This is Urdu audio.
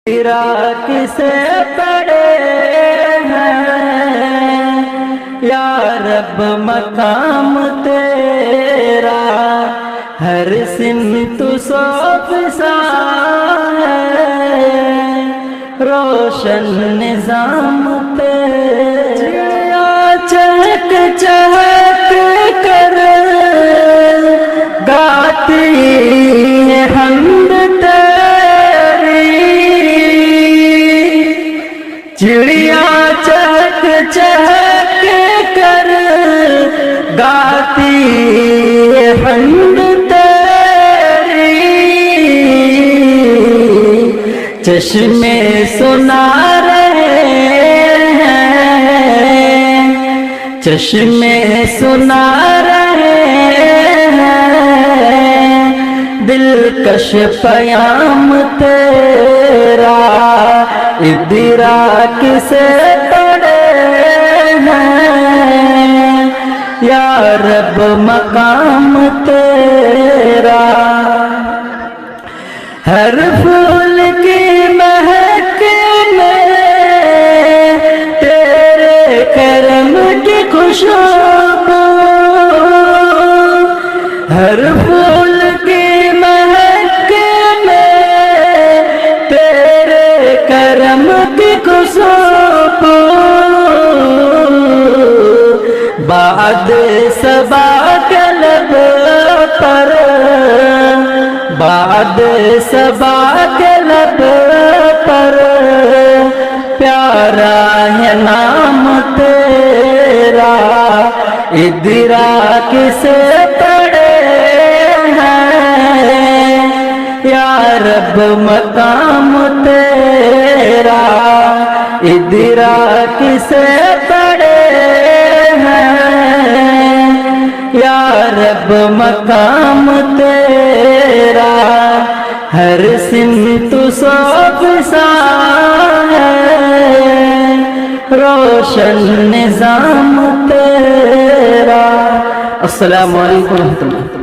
تیرا کسے پڑے ہیں یا رب مقام تیرا، ہر سمت سوف سا ہے روشن نظام تیرا، چہک چہک کر گاتی ہے حمد چڑیا چہک چہک کر گاتی ہے حمد تیری، چشمے سنا رہے ہیں، چشمے سنا رہے ہیں، دلکش پیام تیرا، ادراک سے پڑے ہیں یا رب مقام تیرا، ہر پھول کی مہک میں تیرے کرم کی خوشبو، ہر پھول کی مہک میں تیرے کرم کی خوشبو، بعد صبا کے لب پر، بعد صبا کے لب پر پیارا ہے نام تیرا، ادراک سے پڑے ہیں یا رب مقام تیرا، ادراک سے پڑے ہیں یا رب مقام تیرا، ہر سمت سوف سا ہے روشن نظام تیرا۔ السلام علیکم ورحمۃ اللہ۔